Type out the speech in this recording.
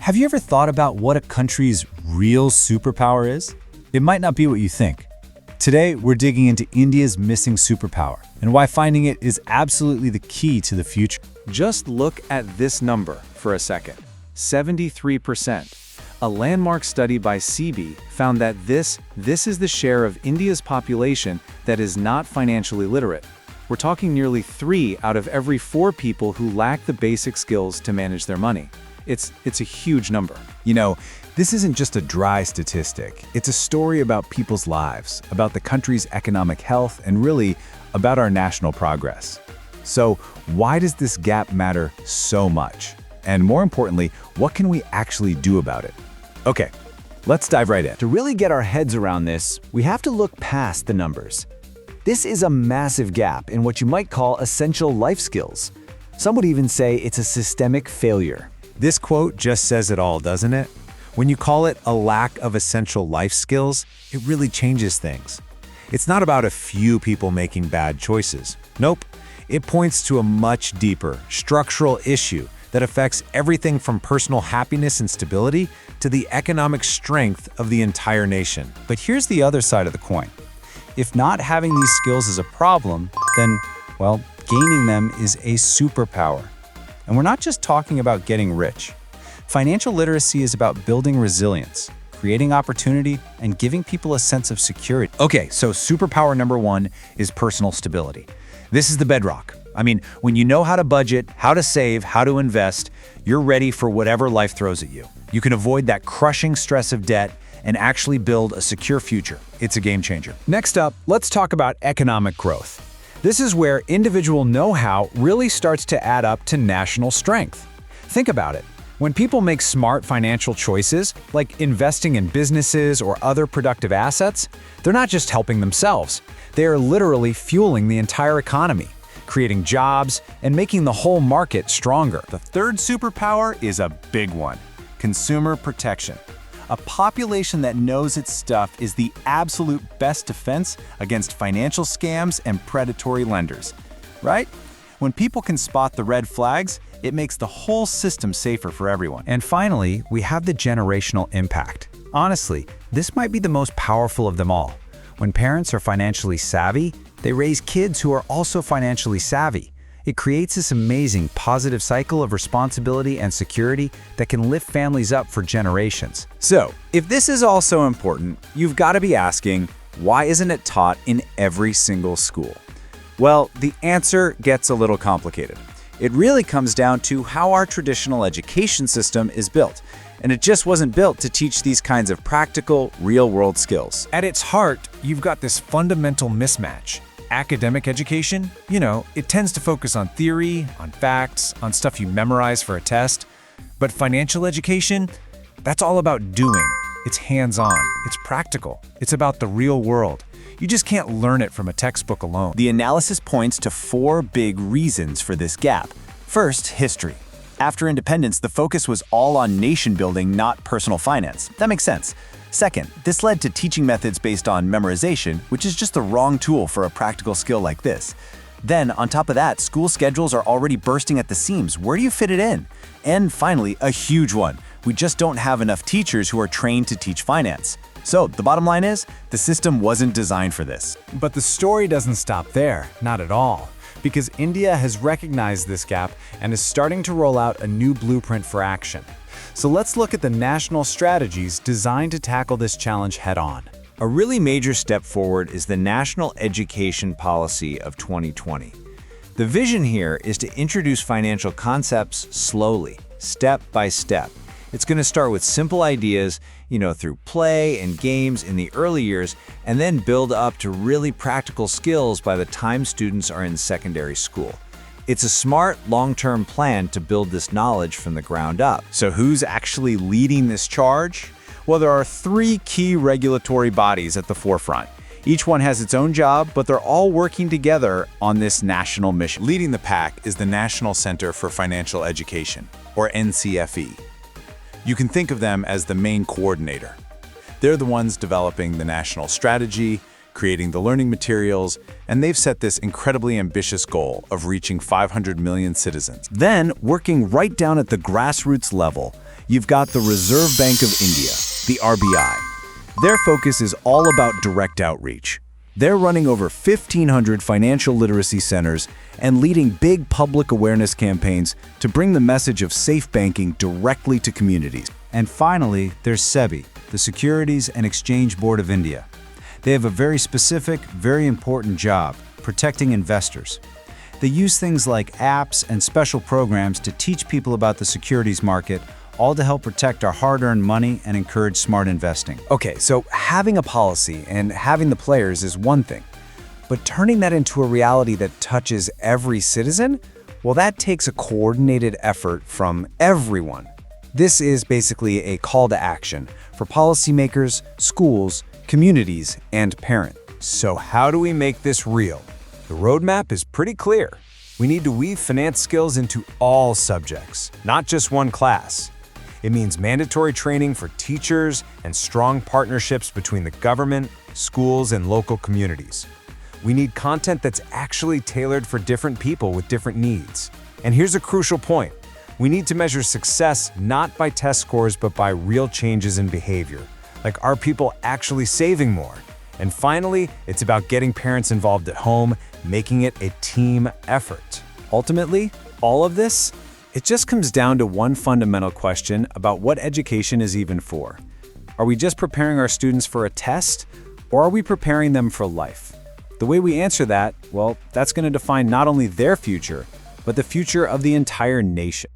Have you ever thought about what a country's real superpower is? It might not be what you think. Today, we're digging into India's missing superpower and why finding it is absolutely the key to the future. Just look at this number for a second. 73%. A landmark study by CB found that this is the share of India's population that is not financially literate. We're talking nearly 3 out of every 4 people who lack the basic skills to manage their money. It's a huge number. You know, this isn't just a dry statistic. It's a story about people's lives, about the country's economic health, and really about our national progress. So, why does this gap matter so much? And more importantly, what can we actually do about it? Okay, let's dive right in. To really get our heads around this, we have to look past the numbers. This is a massive gap in what you might call essential life skills. Some would even say it's a systemic failure. This quote just says it all, doesn't it? When you call it a lack of essential life skills, it really changes things. It's not about a few people making bad choices. Nope. It points to a much deeper, structural issue that affects everything from personal happiness and stability to the economic strength of the entire nation. But here's the other side of the coin. If not having these skills is a problem, then, well, gaining them is a superpower. And we're not just talking about getting rich. Financial literacy is about building resilience, creating opportunity, and giving people a sense of security. Okay, so superpower number 1 is personal stability. This is the bedrock. I mean, when you know how to budget, how to save, how to invest, you're ready for whatever life throws at you. You can avoid that crushing stress of debt and actually build a secure future. It's a game changer. Next up, let's talk about economic growth. This is where individual know-how really starts to add up to national strength. Think about it. When people make smart financial choices, like investing in businesses or other productive assets, they're not just helping themselves. They are literally fueling the entire economy, creating jobs, and making the whole market stronger. The third superpower is a big one: consumer protection. A population that knows its stuff is the absolute best defense against financial scams and predatory lenders, right? When people can spot the red flags, it makes the whole system safer for everyone. And finally, we have the generational impact. Honestly, this might be the most powerful of them all. When parents are financially savvy, they raise kids who are also financially savvy. It creates this amazing positive cycle of responsibility and security that can lift families up for generations. So, if this is all so important, you've got to be asking, why isn't it taught in every single school? Well, the answer gets a little complicated. It really comes down to how our traditional education system is built, and it just wasn't built to teach these kinds of practical, real-world skills. At its heart, you've got this fundamental mismatch. Academic education, it tends to focus on theory, on facts, on stuff you memorize for a test. But financial education, that's all about doing. It's hands-on, it's practical, it's about the real world. You just can't learn it from a textbook alone. The analysis points to 4 big reasons for this gap. First, history. After independence, the focus was all on nation building, not personal finance. That makes sense. Second, this led to teaching methods based on memorization, which is just the wrong tool for a practical skill like this. Then, on top of that, school schedules are already bursting at the seams. Where do you fit it in? And finally, a huge one. We just don't have enough teachers who are trained to teach finance. So, the bottom line is, the system wasn't designed for this. But the story doesn't stop there, not at all. Because India has recognized this gap and is starting to roll out a new blueprint for action. So let's look at the national strategies designed to tackle this challenge head-on. A really major step forward is the National Education Policy of 2020. The vision here is to introduce financial concepts slowly, step by step. It's going to start with simple ideas, through play and games in the early years, and then build up to really practical skills by the time students are in secondary school. It's a smart, long-term plan to build this knowledge from the ground up. So who's actually leading this charge? Well, there are 3 key regulatory bodies at the forefront. Each one has its own job, but they're all working together on this national mission. Leading the pack is the National Center for Financial Education, or NCFE. You can think of them as the main coordinator. They're the ones developing the national strategy, creating the learning materials, and they've set this incredibly ambitious goal of reaching 500 million citizens. Then, working right down at the grassroots level, you've got the Reserve Bank of India, the RBI. Their focus is all about direct outreach. They're running over 1,500 financial literacy centers and leading big public awareness campaigns to bring the message of safe banking directly to communities. And finally, there's SEBI, the Securities and Exchange Board of India. They have a very specific, very important job, protecting investors. They use things like apps and special programs to teach people about the securities market, all to help protect our hard-earned money and encourage smart investing. Okay, so having a policy and having the players is one thing, but turning that into a reality that touches every citizen, well, that takes a coordinated effort from everyone. This is basically a call to action for policymakers, schools, communities, and parents. So how do we make this real? The roadmap is pretty clear. We need to weave finance skills into all subjects, not just one class. It means mandatory training for teachers and strong partnerships between the government, schools, and local communities. We need content that's actually tailored for different people with different needs. And here's a crucial point. We need to measure success not by test scores, but by real changes in behavior. Like, are people actually saving more? And finally, it's about getting parents involved at home, making it a team effort. Ultimately, all of this, it just comes down to one fundamental question about what education is even for. Are we just preparing our students for a test, or are we preparing them for life? The way we answer that, well, that's going to define not only their future, but the future of the entire nation.